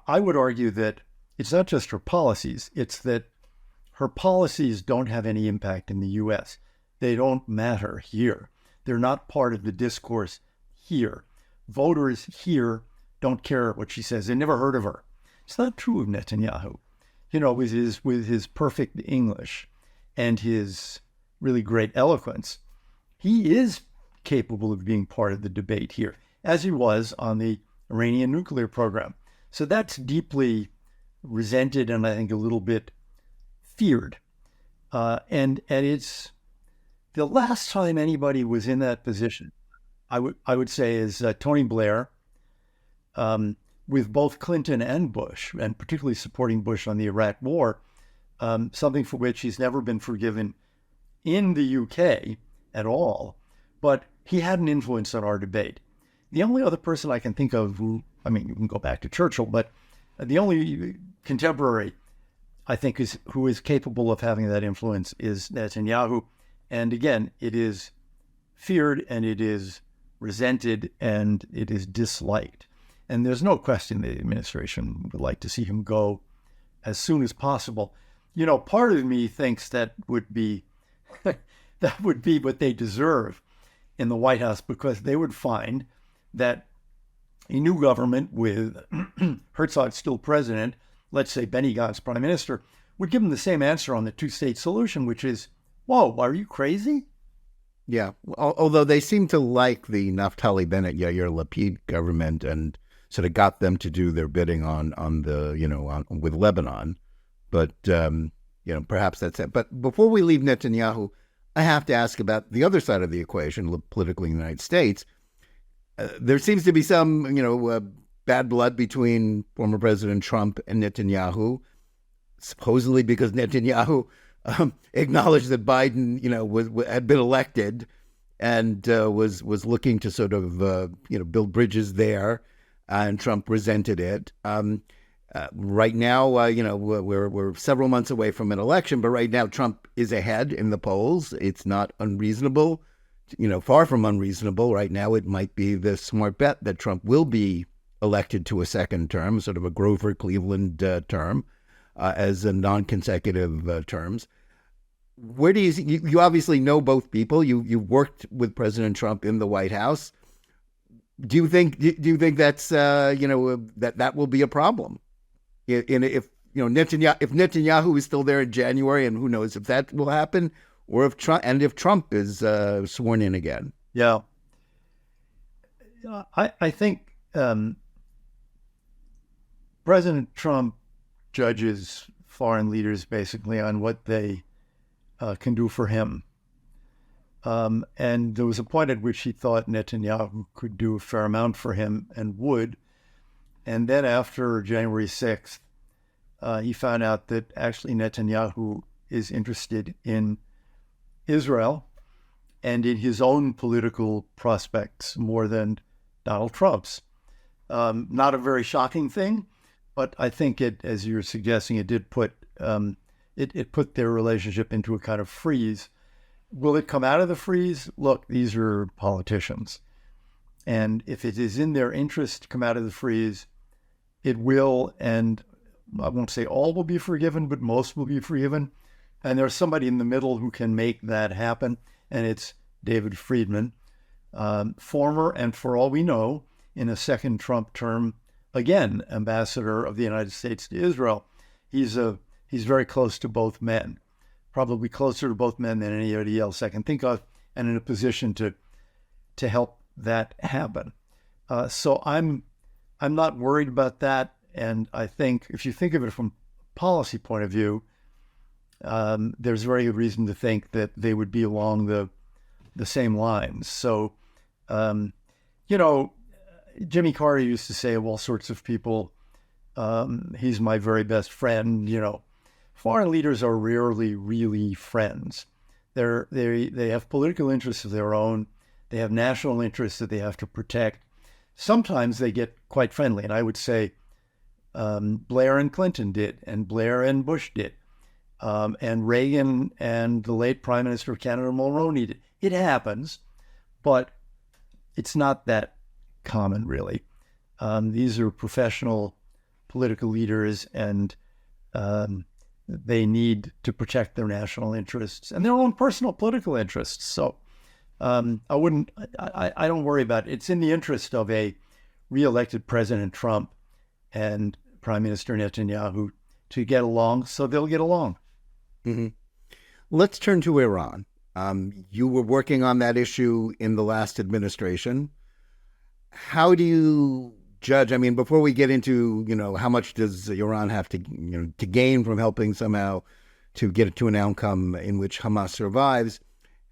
I would argue that it's not just her policies, it's that her policies don't have any impact in the U.S. They don't matter here. They're not part of the discourse here. Voters here don't care what she says. They never heard of her. It's not true of Netanyahu. With his perfect English and his really great eloquence, he is capable of being part of the debate here, as he was on the Iranian nuclear program. So that's deeply resented and I think a little bit feared. And it's the last time anybody was in that position, I would say, is Tony Blair, with both Clinton and Bush, and particularly supporting Bush on the Iraq War, something for which he's never been forgiven in the UK at all. But he had an influence on our debate. The only other person I can think of you can go back to Churchill, but the only contemporary I think who is capable of having that influence is Netanyahu. And again, it is feared and it is resented and it is disliked. And there's no question the administration would like to see him go as soon as possible. Part of me thinks that would be what they deserve in the White House, because they would find that a new government with Herzog still president, let's say Benny Gantz prime minister, would give them the same answer on the two-state solution, which is, whoa, are you crazy? Yeah, although they seem to like the Naftali Bennett, Yair Lapid government and sort of got them to do their bidding on with Lebanon. But, perhaps that's it. But before we leave Netanyahu, I have to ask about the other side of the equation, politically in the United States. There seems to be some, bad blood between former President Trump and Netanyahu, supposedly because Netanyahu acknowledged that Biden, had been elected and was looking to sort of, build bridges there, and Trump resented it. Right now, we're several months away from an election, but right now Trump is ahead in the polls. It's not unreasonable, far from unreasonable. Right now, it might be the smart bet that Trump will be elected to a second term, sort of a Grover Cleveland term, as a non-consecutive terms. Where do you see, you obviously know both people. You worked with President Trump in the White House. Do you think that's that will be a problem? If Netanyahu is still there in January, and who knows if that will happen, or if Trump is sworn in again? Yeah, I think President Trump judges foreign leaders basically on what they can do for him. And there was a point at which he thought Netanyahu could do a fair amount for him and would. And then after January 6th, he found out that actually Netanyahu is interested in Israel and in his own political prospects more than Donald Trump's. Not a very shocking thing, but I think it, as you're suggesting, it did put it put their relationship into a kind of freeze. Will it come out of the freeze? Look, these are politicians. And if it is in their interest to come out of the freeze, it will, and I won't say all will be forgiven, but most will be forgiven. And there's somebody in the middle who can make that happen, and it's David Friedman, former, and for all we know, in a second Trump term, again, ambassador of the United States to Israel. He's very close to both men, probably closer to both men than anybody else I can think of, and in a position to help that happen. So I'm not worried about that, and I think if you think of it from a policy point of view, there's very good reason to think that they would be along the same lines. So, Jimmy Carter used to say of all sorts of people, he's my very best friend. Foreign leaders are rarely really friends. They have political interests of their own. They have national interests that they have to protect. Sometimes they get quite friendly, and I would say Blair and Clinton did, and Blair and Bush did, and Reagan and the late Prime Minister of Canada, Mulroney did. It happens, but it's not that common, really. These are professional political leaders, and they need to protect their national interests and their own personal political interests. So I don't worry about it. It's in the interest of a re-elected President Trump and Prime Minister Netanyahu to get along, so they'll get along. Mm-hmm. Let's turn to Iran. You were working on that issue in the last administration. How do you judge? I mean, before we get into, how much does Iran have to, to gain from helping somehow to get it to an outcome in which Hamas survives?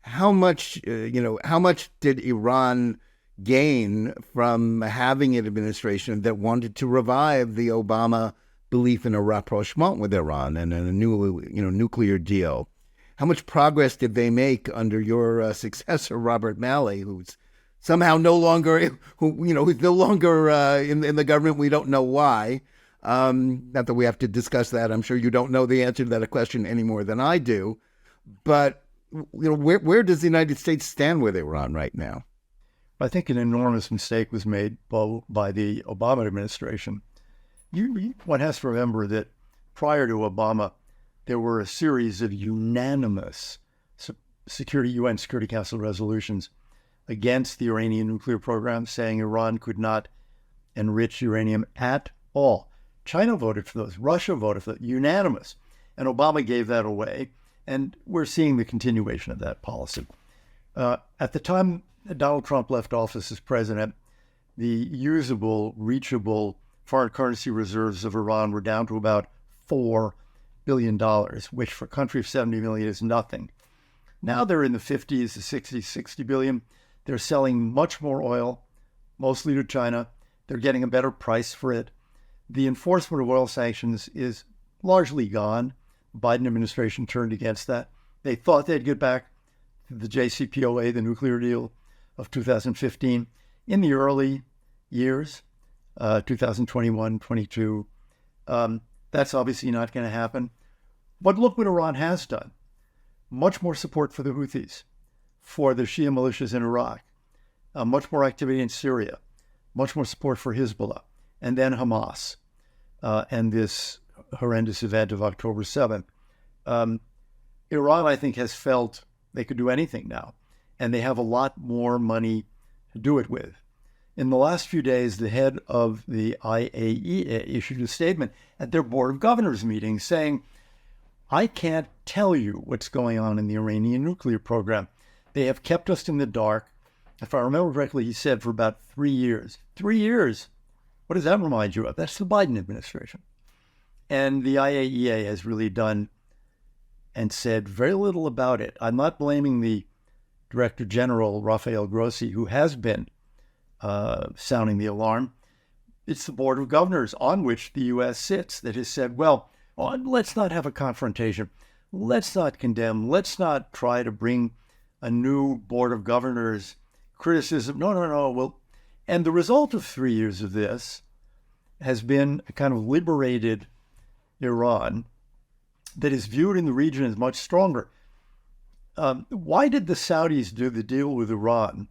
How much did Iran gain from having an administration that wanted to revive the Obama belief in a rapprochement with Iran and a new, nuclear deal? How much progress did they make under your successor, Robert Malley, who's somehow no longer in the government? We don't know why. Not that we have to discuss that. I'm sure you don't know the answer to that question any more than I do. But where does the United States stand with Iran right now? I think an enormous mistake was made by the Obama administration. One has to remember that prior to Obama, there were a series of unanimous UN Security Council resolutions against the Iranian nuclear program, saying Iran could not enrich uranium at all. China voted for those. Russia voted for those. Unanimous. And Obama gave that away. And we're seeing the continuation of that policy. At the time Donald Trump left office as president, the usable, reachable foreign currency reserves of Iran were down to about $4 billion, which for a country of 70 million is nothing. Now they're in the 50s, the 60 billion. They're selling much more oil, mostly to China. They're getting a better price for it. The enforcement of oil sanctions is largely gone. The Biden administration turned against that. They thought they'd get back to the JCPOA, the nuclear deal of 2015, in the early years, 2021, 22. That's obviously not going to happen. But look what Iran has done. Much more support for the Houthis, for the Shia militias in Iraq, much more activity in Syria, much more support for Hezbollah, and then Hamas, and this horrendous event of October 7th. Iran, I think, has felt they could do anything now, and they have a lot more money to do it with. In the last few days, the head of the IAEA issued a statement at their Board of Governors meeting saying, I can't tell you what's going on in the Iranian nuclear program. They have kept us in the dark. If I remember correctly, he said for about 3 years. 3 years? What does that remind you of? That's the Biden administration. And the IAEA has really done and said very little about it. I'm not blaming the Director General, Rafael Grossi, who has been sounding the alarm. It's the Board of Governors on which the U.S. sits that has said, well, let's not have a confrontation. Let's not condemn. Let's not try to bring a new Board of Governors criticism. No. Well, and the result of 3 years of this has been a kind of liberated Iran that is viewed in the region as much stronger. Why did the Saudis do the deal with Iran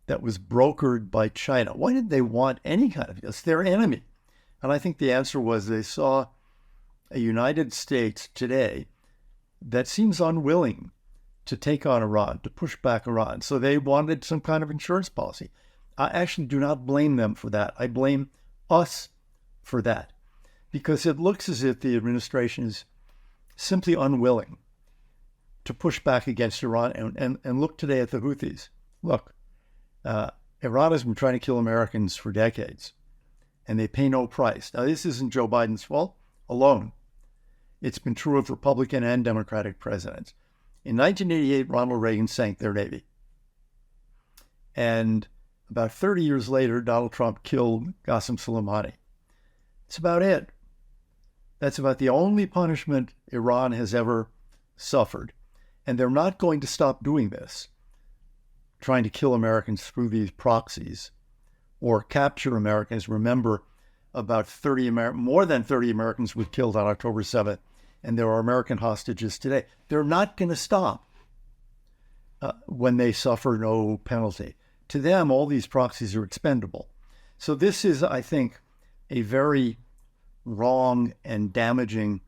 that was brokered by China? Why did they want any kind of deal? It's their enemy. And I think the answer was they saw a United States today that seems unwilling to take on Iran, to push back Iran. So they wanted some kind of insurance policy. I actually do not blame them for that. I blame us for that, because it looks as if the administration is simply unwilling to push back against Iran. And look today at the Houthis. Look, Iran has been trying to kill Americans for decades, and they pay no price. Now, this isn't Joe Biden's fault alone. It's been true of Republican and Democratic presidents. In 1988, Ronald Reagan sank their Navy. And about 30 years later, Donald Trump killed Qasem Soleimani. That's about it. That's about the only punishment Iran has ever suffered. And they're not going to stop doing this, trying to kill Americans through these proxies or capture Americans. Remember, about more than 30 Americans were killed on October 7th, and there are American hostages today. They're not going to stop when they suffer no penalty. To them, all these proxies are expendable. So this is, I think, a very wrong and damaging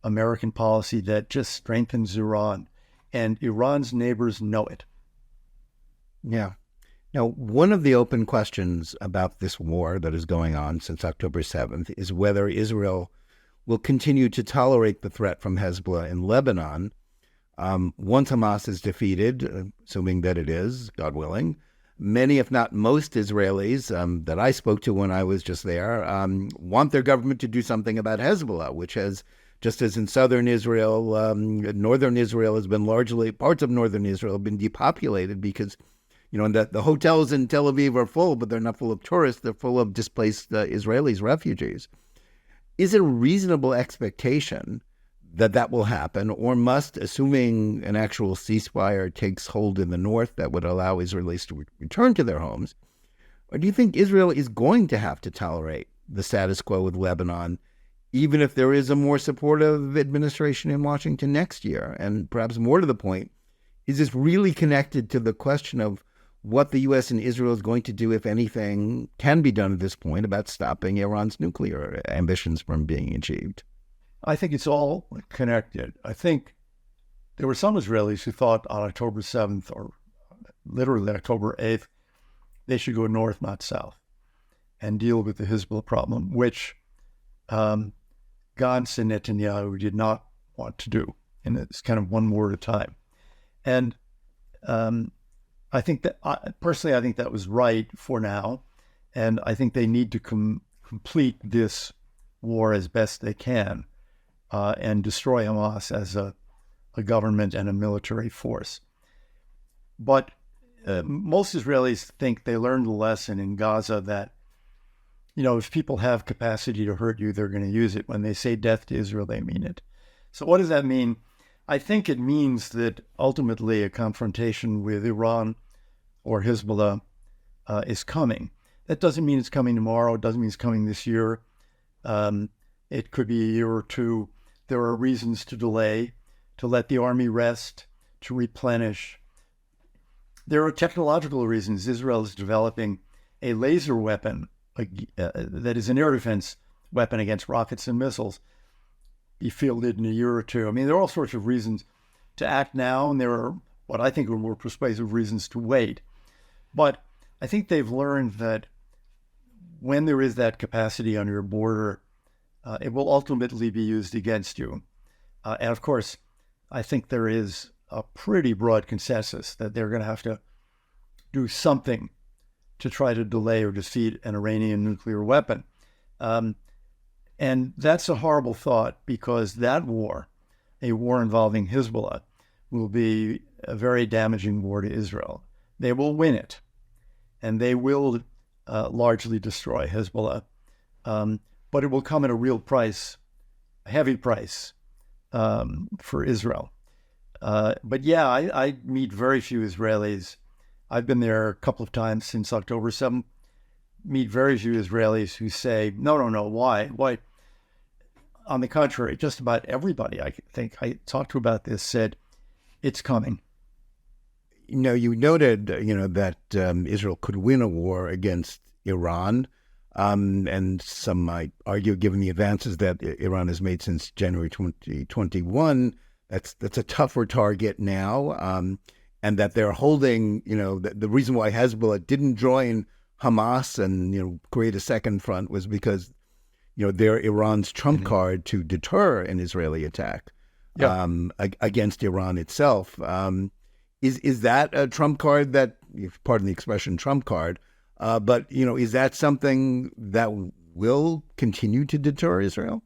American policy that just strengthens Iran, and Iran's neighbors know it. Yeah. Now, one of the open questions about this war that is going on since October 7th is whether Israel will continue to tolerate the threat from Hezbollah in Lebanon once Hamas is defeated, assuming that it is, God willing. Many, if not most Israelis that I spoke to when I was just there want their government to do something about Hezbollah, which has, just as in southern Israel, northern Israel has been largely, parts of northern Israel have been depopulated because and the hotels in Tel Aviv are full, but they're not full of tourists. They're full of displaced Israelis, refugees. Is it a reasonable expectation that that will happen, or must, assuming an actual ceasefire takes hold in the north that would allow Israelis to return to their homes, or do you think Israel is going to have to tolerate the status quo with Lebanon, even if there is a more supportive administration in Washington next year? And perhaps more to the point, is this really connected to the question of what the U.S. and Israel is going to do, if anything can be done at this point, about stopping Iran's nuclear ambitions from being achieved? I think it's all connected. I think there were some Israelis who thought on October 7th, or literally October 8th, they should go north, not south, and deal with the Hezbollah problem, which Gantz and Netanyahu did not want to do. And it's kind of one war at a time. And I think that, personally, I think that was right for now. And I think they need to complete this war as best they can and destroy Hamas as a government and a military force. But most Israelis think they learned the lesson in Gaza that if people have capacity to hurt you, they're going to use it. When they say death to Israel, they mean it. So what does that mean? I think it means that ultimately a confrontation with Iran or Hezbollah is coming. That doesn't mean it's coming tomorrow. It doesn't mean it's coming this year. It could be a year or two. There are reasons to delay, to let the army rest, to replenish. There are technological reasons. Israel is developing a laser weapon that is an air defense weapon against rockets and missiles, be fielded in a year or two. I mean, there are all sorts of reasons to act now, and there are what I think are more persuasive reasons to wait. But I think they've learned that when there is that capacity on your border, it will ultimately be used against you. And of course, I think there is a pretty broad consensus that they're going to have to do something to try to delay or defeat an Iranian nuclear weapon. And that's a horrible thought, because that war, a war involving Hezbollah, will be a very damaging war to Israel. They will win it, and they will largely destroy Hezbollah. But it will come at a real price, a heavy price for Israel. But yeah, I meet very few Israelis. I've been there a couple of times since October 7th. Meet very few Israelis who say, no, why? On the contrary, just about everybody I think I talked to about this said, it's coming. You noted, that Israel could win a war against Iran. And some might argue, given the advances that Iran has made since January 2021, that's a tougher target now. And that they're holding, the reason why Hezbollah didn't join Hamas and, create a second front was because, they're Iran's trump card to deter an Israeli attack against Iran itself. Is that a trump card that, pardon the expression, trump card, but, is that something that will continue to deter Israel?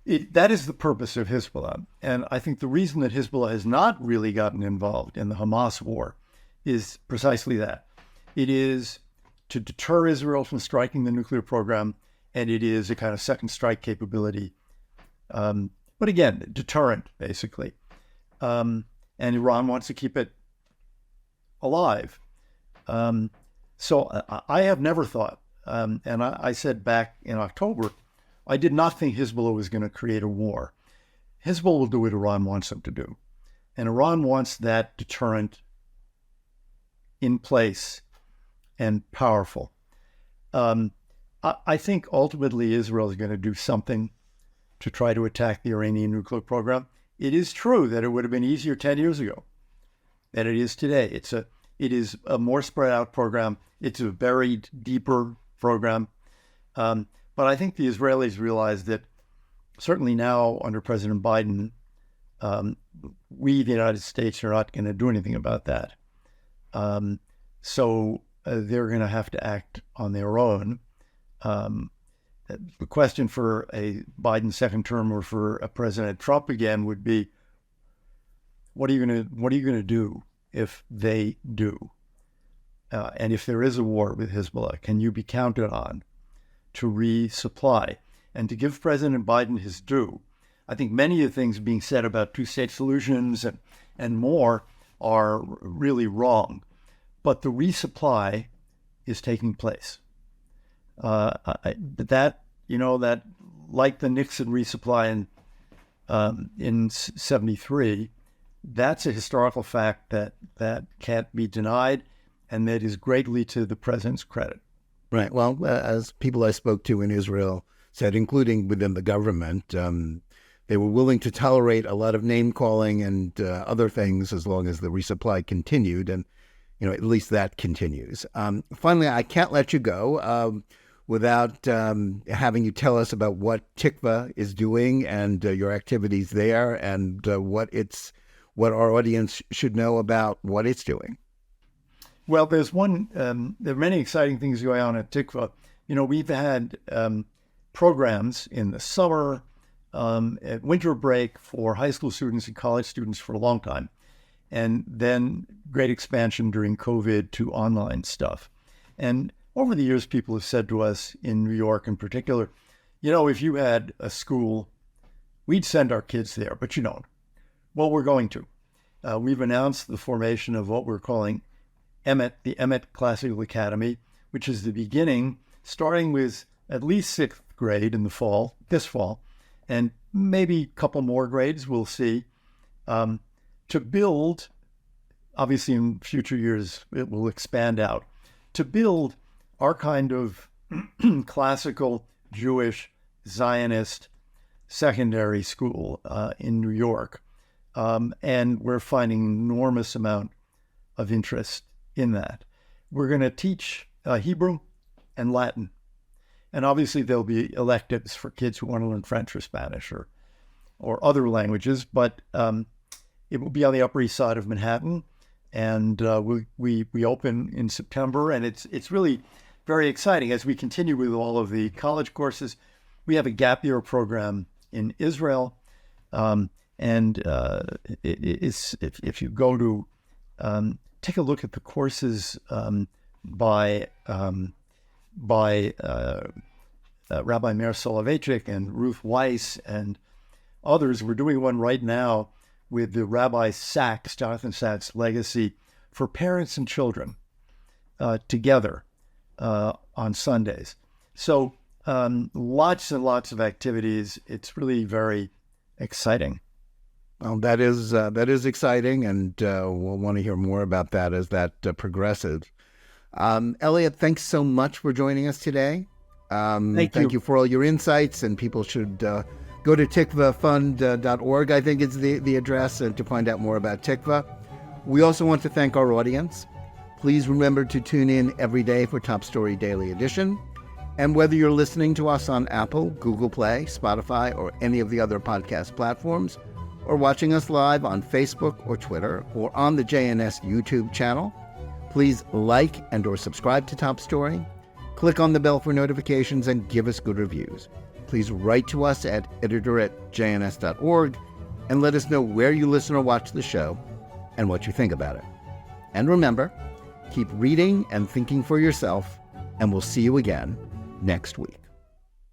That is the purpose of Hezbollah. And I think the reason that Hezbollah has not really gotten involved in the Hamas war is precisely that. It is to deter Israel from striking the nuclear program, and it is a kind of second strike capability. But again, deterrent, basically. And Iran wants to keep it alive. So I have never thought, and I said back in October, I did not think Hezbollah was going to create a war. Hezbollah will do what Iran wants them to do. And Iran wants that deterrent in place and powerful. I think ultimately Israel is going to do something to try to attack the Iranian nuclear program. It is true that it would have been easier 10 years ago than it is today. It is a more spread out program. It's a buried, deeper program. But I think the Israelis realize that certainly now under President Biden, we, the United States, are not going to do anything about that. So they're going to have to act on their own. The question for a Biden second term or for a President Trump again would be, what are you going to do if they do? And if there is a war with Hezbollah, can you be counted on to resupply? And to give President Biden his due, I think many of the things being said about two-state solutions and more are really wrong. But the resupply is taking place. That like the Nixon resupply in 73, that's a historical fact that can't be denied, and that is greatly to the president's credit. Right. Well, as people I spoke to in Israel said, including within the government, they were willing to tolerate a lot of name calling and other things as long as the resupply continued, and at least that continues. Finally, I can't let you go without having you tell us about what Tikvah is doing and your activities there, and what our audience should know about what it's doing. Well, there are many exciting things going on at Tikvah. We've had programs in the summer, at winter break for high school students and college students for a long time, and then great expansion during COVID to online stuff. And over the years, people have said to us in New York in particular, if you had a school, we'd send our kids there, but you don't. Well, we're going to. We've announced the formation of what we're calling Emmett, the Emmett Classical Academy, which is the beginning, starting with at least 6th grade in this fall, and maybe a couple more grades, we'll see, to build, obviously in future years it will expand out, to build our kind of classical Jewish Zionist secondary school in New York. And we're finding an enormous amount of interest in that. We're going to teach Hebrew and Latin. And obviously there'll be electives for kids who want to learn French or Spanish or other languages, but it will be on the Upper East Side of Manhattan. And we open in September, and it's really very exciting as we continue with all of the college courses. We have a gap year program in Israel, and if you go to take a look at the courses by Rabbi Meir Soloveitchik and Ruth Weiss and others. We're doing one right now with the Rabbi Sachs, Jonathan Sachs Legacy for Parents and Children together on Sundays. So lots and lots of activities. It's really very exciting. Well, that is exciting, and we'll want to hear more about that as that progresses. Elliott, thanks so much for joining us today. Thank you for all your insights, and people should go to tikvahfund.org, I think is the address, and to find out more about Tikvah. We also want to thank our audience. Please remember to tune in every day for Top Story Daily Edition. And whether you're listening to us on Apple, Google Play, Spotify, or any of the other podcast platforms, or watching us live on Facebook or Twitter, or on the JNS YouTube channel, please like and or subscribe to Top Story, click on the bell for notifications, and give us good reviews. Please write to us at editor@jns.org and let us know where you listen or watch the show and what you think about it. And remember, keep reading and thinking for yourself, and we'll see you again next week.